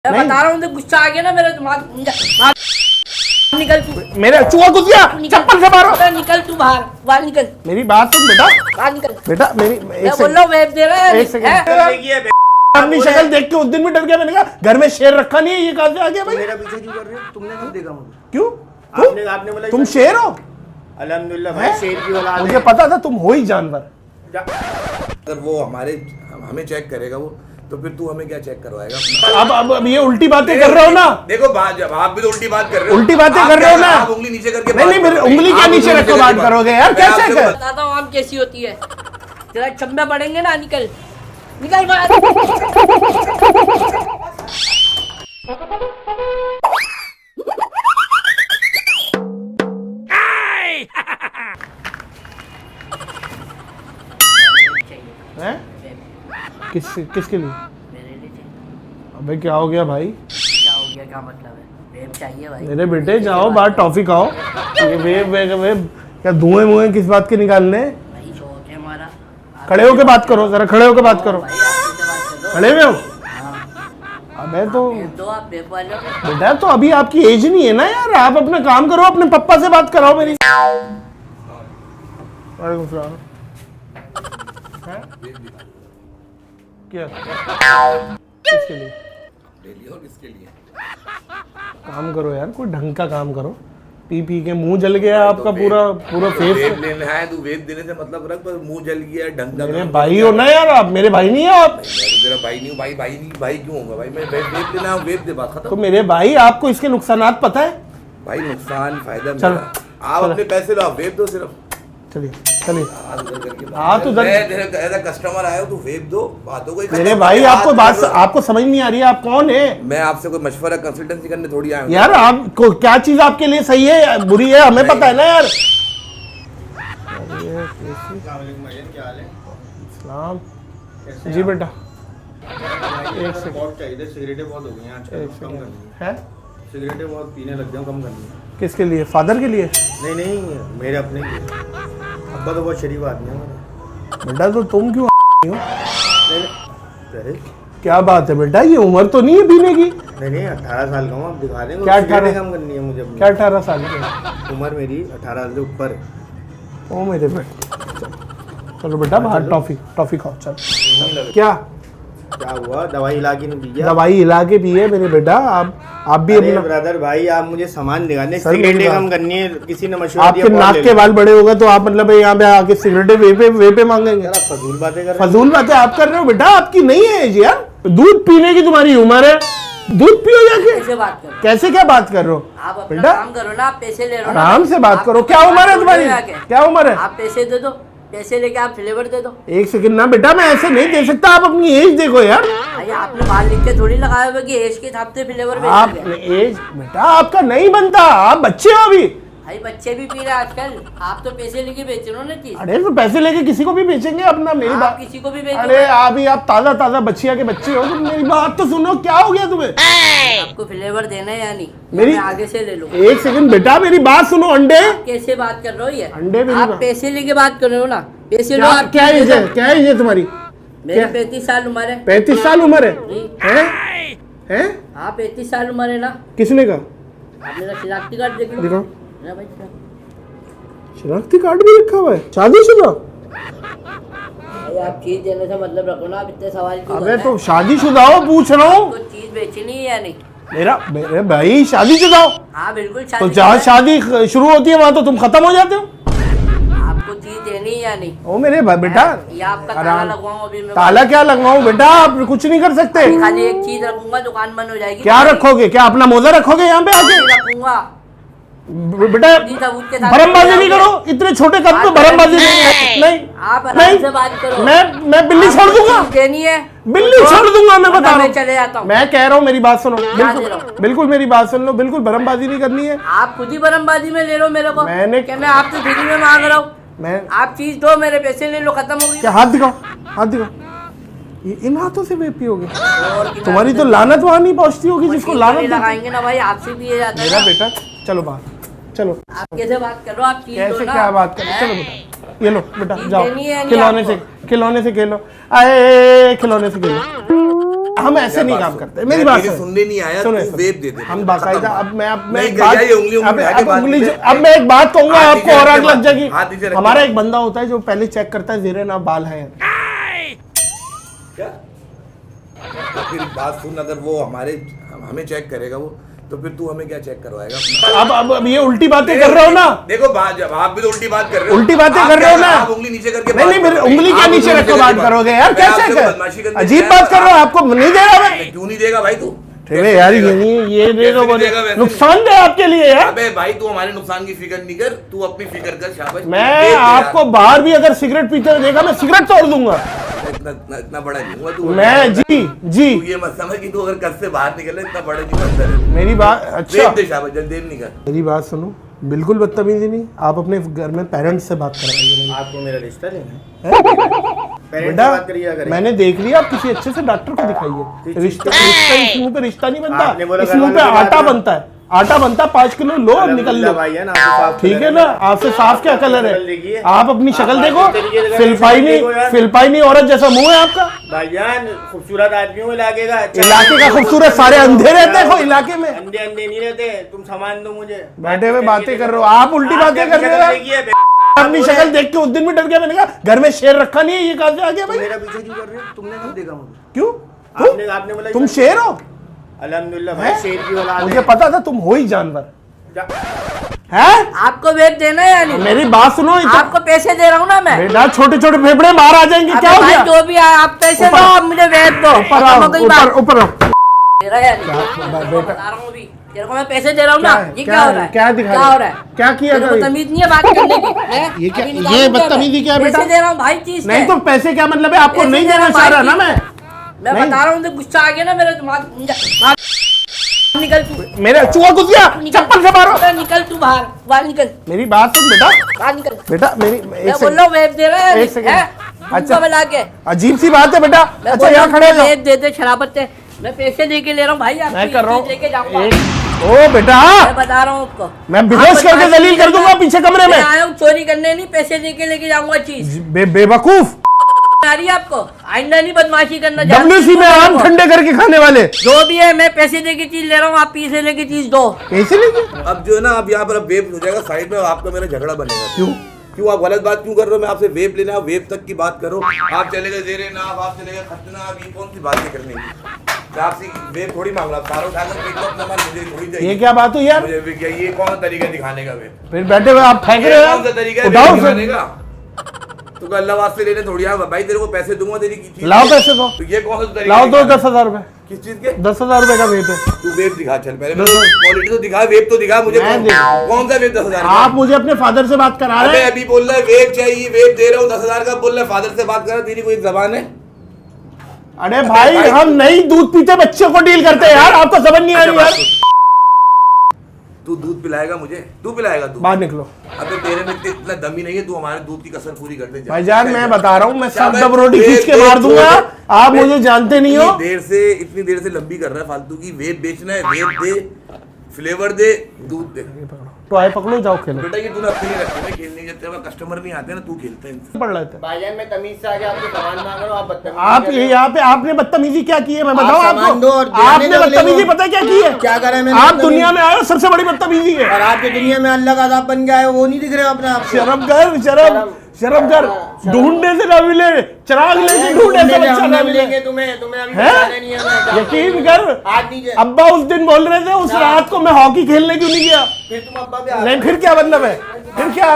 मैं बता रहा हूँ गुस्सा आ गया ना मेरे दिमाग। निकल तू, मेरे चूहा घुस गया, चप्पल से मारो। निकल तू बाहर, बाहर निकल। मेरी बात सुन बेटा, बाहर निकल बेटा मेरी मैं बोल रहा हूँ वेब दे रहा है। एक सेकंड, अपनी शक्ल देख के उस दिन भी डर गया। मैंने कहा घर में शेर रखा नहीं है, ये कहाँ से आ गया भाई? मेरा पीछे क्यों कर रहे हो? तुमने कब देखा मुझे? क्यों? आपने बोला तुम शेर हो? अल्हम्दुलिल्लाह भाई, शेर की औलाद है। मुझे पता था तुम हो ही जानवर। अगर वो हमें चेक करेगा वो, तो फिर तू हमें क्या चेक करवाएगा? अब ये उल्टी बातें कर रहे हो ना? देखो जब आप भी तो उल्टी बात कर रहे हो। उल्टी बातें कर रहे हो ना? आप उंगली नीचे करके नहीं नहीं, मेरी उंगली क्या नीचे रखो बात करोगे यार? कैसे कर? बताता हूँ आम कैसी होती है। तेरा चंबे पड़ेंगे ना, निकल निकल बाहर। हैं? किसके लिए? मेरे लिए चाहिए। अबे क्या हो गया भाई? क्या हो गया, क्या मतलब है? वेब चाहिए भाई। मेरे बेटे जाओ बाहर टॉफी खाओ। ये वेब क्या धुएं किस बात के निकालने? भाई शौक है हमारा। खड़े होके बात करो, जरा खड़े होके बात करो। भाई आप कैसे बात कर रहे हो? खड़े हुए हो? हाँ। अबे तो वेब दो, आप वेब वाले हो। बेटा तो अभी आपकी एज नहीं है ना यार, आप अपना काम करो, अपने पप्पा से बात कराओ मेरी। वालेकुम सलाम। हैं? क्या? किसके लिए? डेली और किसके लिए? काम करो यार, कोई ढंग का काम करो। पी के मुंह जल गया आपका, पूरा फेस। वेब लेना है तू वेब देने से मतलब रख, पर मुंह जल गया ढंग का। मेरे भाई हो ना यार आप, मेरे भाई नहीं हो आप? मैं तेरा भाई नहीं हूँ। भाई क्यों होगा भाई? मैं वेब लेना है, वेब दे, बात खत्म। तो मेरे भाई आपको इसके नुकसानात पता है? भाई नुकसान फायदा चलो, मेरा। आप अपने पैसे लो, आप वेब दो सिर्फ। चलिए चलिए। हाँ तो उधर एज कस्टमर आया हो तो वेब दो, बातों को। मेरे भाई आपको बात आपको समझ नहीं आ रही है, आप कौन है? मैं आपसे कोई मशवरा कंसल्टेंसी करने थोड़ी आया हूँ यार आपको क्या चीज आपके लिए सही है बुरी है हमें पता है ना यार। सलाम जी बेटा, एक सेकंड। बहुत चाहिए, सिगरेटें बहुत हो गई हैं आजकल, एक कम सेकंड करनी है। सिगरेटें बहुत पीने लग गए, कम करनी है। किसके लिए? फादर के लिए? नहीं मेरे अपने लिए। अब्बा तो बहुत शरीफ आदमी है मेरा। बेटा तो तुम क्यों हो? अरे क्या बात है बेटा, ये उम्र तो नहीं है पीने की। नहीं 18 साल का हूँ, आप दिखा देंगे। क्या 18? कम करनी है मुझे अपनी। क्या 18 साल की उम्र मेरी 18 साल से ऊपर है। ओ मेरे बेटे, चलो बेटा बाहर टॉफी खाओ। चलो क्या हुआ? दवाई हिला के नहीं दी? दवाई हिला के पिए मेरे बेटा। आप भी अपना ब्रदर भाई, आप मुझे सामान दिखाने, सर, सिगरेटें कम करनी है, किसी ने मशवरा आपके नाक के बाल बड़े होगा तो आप मतलब यहाँ पे आके सिगरेटें वे पे मांगेंगे? फजूल बातें कर रहे हो। फजूल बातें आप कर रहे हो बेटा, आपकी नहीं है एज यार। दूध पीने की तुम्हारी उम्र है, दूध पियो जाके। कैसे बात करो? कैसे क्या बात कर रहे हो आप अपना बेटा? काम करो ना, आप पैसे ले रहे हो ना। आराम से बात करो। क्या उम्र है तुम्हारी? क्या उम्र है? आप पैसे दे दो, पैसे लेके आप फ्लेवर दे दो। एक सेकंड ना बेटा, मैं ऐसे नहीं दे सकता। आप अपनी एज देखो यार। भाई आपने बाहर लिख के थोड़ी लगाया हुआ कि एज के हिसाब से फ्लेवर आप एज बेटा आपका नहीं बनता, आप बच्चे हो अभी। भाई बच्चे भी पी रहे हैं आजकल, आप तो पैसे लेके बेच रहे हो ना चीज। अरे तो पैसे लेके किसी को भी बेचेंगे अपना, मेरी आप बात। किसी को भी बेच अरे अभी आप ताजा बच्चिया के बच्चे हो, तो मेरी बात तो सुनो। क्या हो गया तुम्हें? आपको फ्लेवर देना है या नहीं? मेरी मैं आगे से ले लो। एक सेकंड बेटा, मेरी बात सुनो। अंडे कैसे बात कर रहे हो? ये अंडे भी आप नहीं। पैसे लेके बात कर रहे हो ना, पैसे लो। आप क्या एज है? क्या एज है तुम्हारी? मेरी 35 साल उम्र है। 35 साल उम्र है? जी। हैं? हाँ 35 साल उम्र है ना। किसने कहा? आप मेरा शिनाख्ती कार्ड देख लो। दिखाओ। ना भाई शनाख्ती कार्ड भी रखा हुआ है? शादीशुदा? भाई आप चीज देने से मतलब रखो ना, आप इतने सवाल क्यों कर अबे रहे तो हैं? शादीशुदा हो, पूछ रहा हूँ। आपको चीज बेचनी है या नहीं? मेरे भाई शादीशुदा हो हाँ बिल्कुल तो शादी जहाँ है। शादी शुरू होती है वहां तो तुम खत्म हो जाते हो। आपको चीज देनी है या नहीं? ओ मेरे बेटा, ये आपका ताला लगवाऊं अभी मैं? ताला क्या लगवाऊं बेटा? आप कुछ नहीं कर सकते। खाली एक चीज रखूंगा, दुकान बंद हो जाएगी। क्या रखोगे? क्या अपना मोजा रखोगे यहाँ पे आके? रखूंगा। बेटा भरमबाजी नहीं करो, इतने छोटे कद पे भरमबाजी नहीं। आप आराम से बात करो। मैं बिल्ली छोड़ दूंगा, देनी है बिल्ली छोड़ दूंगा। मैं बता रहा मैं चले जाता हूँ, हूँ। मैं कह रहा हूँ मेरी बात सुनो। दे रहा हूँ। बिल्कुल मेरी बात सुन लो, बिल्कुल भरमबाजी नहीं करनी है। आप खुद ही बरमबाजी में ले लो मेरे को। मैंने- मैं आपसे फ्री में मांग रहा हूँ। मैं आप चीज दो, मेरे पैसे ले लो, खत्म हो गई। क्या? हाथ दिखाओ, हाथ दिखाओ। इन हाथों से वेप पियोगे? और तुम्हारी तो लानत वहां नहीं पहुंचती होगी जिसको लानत देते। लगाएंगे ना भाई, आपसे भी ये जाता है मेरा ना। बेटा चलो बाहर चलो। आप कैसे बात कर रहे हो? आप चीज दो कैसे ना। क्या बात कर? चलो बेटा, ये लो बेटा, चीज जाओ देनी है नहीं खिलौने आपको? से खिलौने से खेलो। आए खिलौने से खेलो। हम ऐसे नहीं काम करते। मेरी बात सुनने नहीं आया, तू वेप दे दे। हम बाकायदा अब मैं एक बात कहूंगा आपको और आग लग जाएगी। हमारा एक बंदा होता है जो पहले चेक करता है ज़ेरे ना बाल है क्या। फिर बात सुन, अगर वो हमें चेक करेगा वो, तो फिर तू हमें क्या चेक करवाएगा। अब ये उल्टी बातें कर रहे हो ना। देखो आप भी तो उल्टी बात कर रहे हो। उल्टी बातें कर रहे हो ना। उंगली नीचे करके नहीं फिर उंगली क्या नीचे रख के बात करोगे यार, कैसे अजीब बात कर रहे हो। आपको नहीं दे रहा मैं। क्यों नहीं देगा भाई तू। यार ये नुकसान है आपके लिए यार। अबे भाई तू हमारे नुकसान की फिक्र नहीं कर, तू अपनी फिक्र कर। शाबाश। मैं आपको बाहर भी अगर सिगरेट पीते हुए देखा मैं सिगरेट तोड़ दूंगा। इतना बड़ा नहीं हुआ तू। मैं जी तू ये मत समझ कि तू अगर कस से बाहर निकले इतना बड़ा नहीं बनता। मेरी बात अच्छा शाबाश, जल्दी देर नहीं कर। मेरी बात सुनो, बिल्कुल बदतमीजी नहीं। आप अपने घर में पेरेंट्स से बात करवाइए। आपको मेरा रिश्ता लेना है बेटा, मैंने देख लिया। आप किसी अच्छे से डॉक्टर को दिखाइए। रिश्ता इस मुंह पे रिश्ता नहीं बनता, इस मुंह पे आटा बनता है। आटा बनता 5 किलो लो और निकल लो। ठीक है ना। आपसे साफ क्या कलर है। आप अपनी शक्ल देखो, फिलपाई नहीं औरत जैसा मुंह है आपका। भाईजान खूबसूरत आदमी हूँ इलाके का। इलाके का खूबसूरत सारे अंधे रहते हैं इलाके में। अंधे नहीं रहते। तुम सामान दो मुझे। बैठे हुए बातें कर रहे हो आप, उल्टी बातें कर रहे हो। अपनी शक्ल देख के उस दिन भी डर गया। मैंने कहा घर में शेर रखा नहीं है, ये कहां से आ गया भाई। मेरा पीछे क्यों कर रहे हो। तुमने कब देखा मुझे। क्यों आपने बोला तुम शेर हो। अल्हम्दुलिल्लाह भाई, शेर की औलाद है। मुझे पता था तुम हो ही जानवर है। आपको वेब देना है यानी। मेरी बात सुनो, आपको पैसे दे रहा हूँ ना मैं। बेटा छोटे छोटे फेफड़े बाहर आ जाएंगे। क्या हो गया। जो भी आए आप पैसे दो, आप मुझे वेब दो। ऊपर तेरे को मैं पैसे दे रहा हूँ ना। ये क्या हो रहा है। क्या हो रहा है। क्या किया बदतमीज नहीं है बात करने की। ये बदतमीजी क्या है बेटा। पैसे दे रहा हूँ भाई चीज नहीं तो पैसे क्या मतलब है। आपको नहीं देना चाह रहा ना मैं बता रहा हूँ। गुस्सा आ गया ना मेरे दिमाग। निकल तू। मेरे चूहा घुस गया। चप्पल से मारो। निकल तू बाहर निकल। मेरी बात सुन बेटा, बाहर निकल बेटा। मेरी मैं बोल रहा हूँ वेब दे रहा है। अच्छा मिला के अजीब सी बात है बेटा। अच्छा यहाँ खड़े हो। वेब दे दे शराबत है। मैं पैसे दे के ले रहा हूँ भाई। मैं कर रहा हूँ लेके जाऊंगा। ओ बेटा मैं बता रहा हूँ आपको। मैं बेहोश करके दलील कर दूंगा पीछे कमरे में। आया हूँ चोरी करने, नहीं पैसे दे के लेके जाऊंगा चीज। बेवकूफ आ रही है आपको। आइंदा नहीं बदमाशी करना। WC में आम ठंडे करके खाने वाले जो भी है। मैं पैसे दे के चीज ले रहा हूँ, आप पैसे लेके चीज दो। पैसे लेके अब जो है ना, अब यहाँ पर वेब हो जाएगा साइड में। आपका मेरा झगड़ा बनेगा। क्यों आप गलत बात क्यों कर रहे हो। मैं आपसे वेब लेना, वेब तक की बात करो। आप चले गए ज़ेरे नाफ, आप चले गए खतना। अब ये कौन सी बातें करनी है। मैं आपसे वेब थोड़ी मांग रहा। सारा उठाकर फेंक दो अपना माल, मुझे थोड़ी चाहिए। ये क्या बात हुई यार। मुझे ये कौन सा तरीका है दिखाने का वेब। फिर बैठे हुए आप फेंक रहे हो। कौन सा तरीका है दिखाने का। तो अल्लाह वास्ते लेने थोड़ी आ भाई। तेरे को पैसे दूंगा तेरी चीज। लाओ पैसे दो। तो ये कौन सा तरीका। लाओ दो 10,000 रुपए। किस चीज के। 10,000 रुपए का वेब है। तू वेब दिखा चल पहले। क्वालिटी तो दिखा, वेब तो दिखा मुझे। कौन सा वेब 10,000। आप मुझे अपने फादर से बात करा रहे हैं। अभी बोल रहा है वेब चाहिए, वेब दे रहा हूँ 10,000 का। बोल रहा है फादर से बात कर रहा है। तेरी कोई जबान है। अरे भाई हम नहीं दूध पीते बच्चों को डील करते हैं यार। आपको समझ नहीं आ रही यार। तू दूध पिलाएगा मुझे। तू पिलाएगा। तू बाहर निकलो। अबे तेरे में इतना दम ही नहीं है। तू हमारे दूध की कसर पूरी कर दे। भाईजान मैं बता रहा हूँ, मैं सब दब रोटी खींच के मार दूंगा। आप मुझे जानते नहीं हो। इतनी देर से लंबी कर रहा है फालतू की। वेब बेचना है, वेब दे, फ्लेवर दे, दूध दे। तो आए पकड़ो, जाओ खेलो। बेटा ये तूने अपने लिए रखे हैं खेलने के। तेरे कस्टमर नहीं आते ना, तू खेलता है। पढ़ रहे थे भाईजान मैं तमीज से आगे आपको सामान मांग रहा हूँ। आप बदतमीजी। आप ये यहाँ पे आपने बदतमीजी क्या की है मैं बताऊँ आपको। आपने बदतमीजी पता क्या की है। क्या करा मैंने। आप दुनिया में आए हो, सबसे बड़ी बदतमीजी है। और आपकी दुनिया में अल्लाह का अज़ाब बन गया है, वो नहीं दिख रहे अपने आप। शर्म कर। ढूंढने से ना मिले, चिराग लेके ढूंढने से बच्चा ना मिले। तुम्हें अभी नहीं है। यकीन कर। अब्बा उस दिन बोल रहे थे, उस रात को मैं हॉकी खेलने क्यों नहीं गया। फिर तुम अब्बा पे नहीं फिर क्या मतलब है। फिर क्या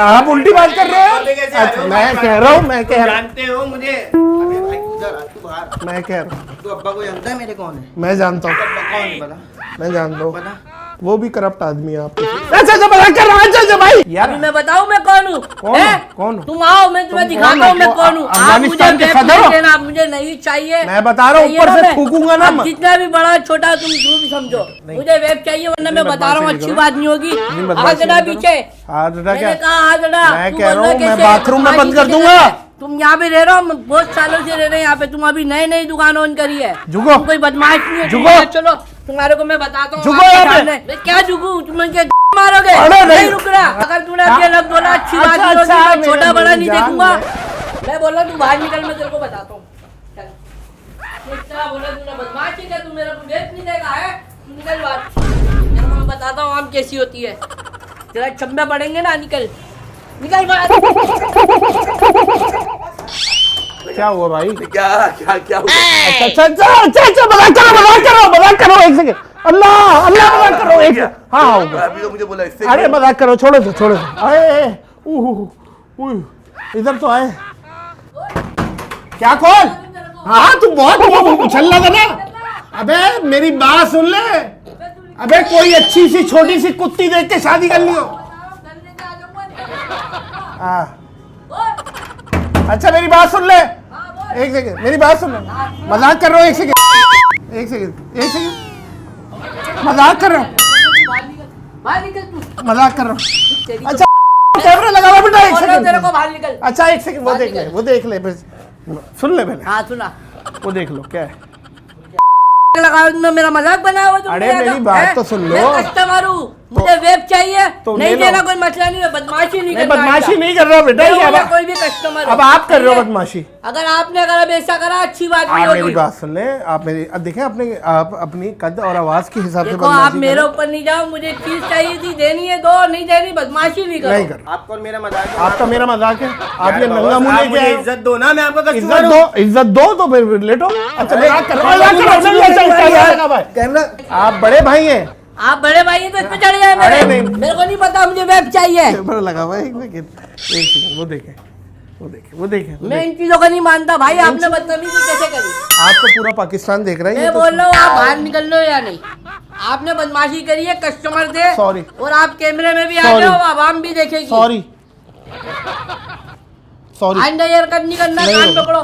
आप उल्टी बात कर रहे हो। मैं कह रहा हूँ जानते हो मुझे। अबे भाई तू बाहर। मैं कह रहा हूँ तू अब्बा को जानता है मेरे कौन है। मैं जानता हूँ। कौन है बता। मैं जानता हूँ। बता। वो भी करप्ट आदमी है आपके। अच्छा बता कर रहा है भाई यार। मैं बताऊं मैं कौन हूँ। कौन तुम आओ, मैं तुम्हें दिखाता हूँ मैं कौन हूँ। अफगानिस्तान के सदर हो। आप मुझे नहीं चाहिए। मैं बता रहा हूँ ऊपर से थूकूंगा ना। जितना भी बड़ा छोटा तुम जो भी समझो, मुझे वेब चाहिए, वरना मैं बता रहा हूँ अच्छी बात नहीं होगी। हाथ हटा पीछे। मैंने कहा हाथ हटा। मैं कह रहा हूँ मैं बाथरूम में बंद कर दूंगा। तुम यहाँ पे रह रहे हो, बहुत सालों से रह रहे हैं यहाँ पे। तुम अभी नई दुकान ऑन करी है। जुगो कोई बदमाश नहीं है। जुगो चलो तुम्हारे को मैं बताता हूँ। जुगो यहाँ पे। क्या जुगू, तुम मारोगे। नहीं रुक रहा। अगर तूने अभी अलग बोला अच्छी बात नहीं होगी। मैं छोटा बड़ा नहीं देखूंगा। मैं बोल रहा हूँ तू बाहर निकल, मैं तेरे को बताता हूँ। इस तरह बोले तूने बदमाशी कर, तू मेरे को वेप नहीं देगा है, निकल बात। मेरे को मैं बताता हूँ आम कैसी होती है, तेरा चंबे पड़ेंगे ना, निकल निकल बात। क्या हुआ भाई? क्या क्या क्या हुआ? अच्छा मजाक करो एक सेकंड। अल्लाह मजाक करो एक। हाँ अभी तो मुझे बोला इससे। अरे मजाक करो, छोड़ो अरे इधर तो आए। क्या कौन? हाँ तू बहुत उछल रहा था ना। अबे मेरी बात सुन ले। अबे कोई अच्छी सी छोटी सी कुत्ती देख के शादी कर लियो। अच्छा मेरी बात सुन ले, एक सेकंड मेरी बात सुन ले। मजाक कर रहा हूँ, एक सेकंड मजाक कर रहा हूँ, मजाक कर रहा हूँ। अच्छा कैमरा लगा हुआ बेटा, एक सेकंड। अच्छा एक सेकंड, वो देख ले बस, सुन ले पहले। हाँ सुना, वो देख लो क्या है। लगा मेरा मजाक बनाया हुआ। अरे मेरी बात तो सुन लो। मैं कस्टमर हूँ, मुझे वेब चाहिए, तो नहीं देना कोई मसला नहीं है, बदमाशी नहीं करना। बदमाशी नहीं कर रहा बेटा, ये कोई भी कस्टमर। अब आप कर रहे हो बदमाशी। अगर आपने अगर ऐसा करा अच्छी बात नहीं आप होगी। मेरी बात सुन ले, आप मेरी देखें आप अपनी कद और आवाज के हिसाब से देखो आप मेरे ऊपर नहीं जाओ, मुझे चीज चाहिए थी, देनी है दो, नहीं देनी बदमाशी नहीं करो। आपको और मेरा मजाक है। आपका मेरा मजाक है, आप ये नंगा मुंह लेके आए। इज्जत दो ना, मैं आपका इज्जत दो तो फिर लेटो। अच्छा मजाक कर रहा हूँ, कैमरा। आप बड़े भाई हैं। आप बड़े भाई हैं तो इसमें चढ़ जाए। मेरे को नहीं पता, मुझे वेब चाहिए। कैमरा लगा हुआ है, एक सेकंड, वो देखे। मैं इन चीजों को नहीं मानता भाई, आपने बदतमीजी कैसे करी? आपको पूरा पाकिस्तान देख रहा है। मैं बोल रहा हूँ आप बाहर निकल लो या नहीं। आपने बदमाशी करी है, कस्टमर थे। सॉरी। और आप कैमरे में भी आ जाओ, आवाम भी देखेगी। सॉरी आइंदा यार नहीं करना, कान पकड़ो।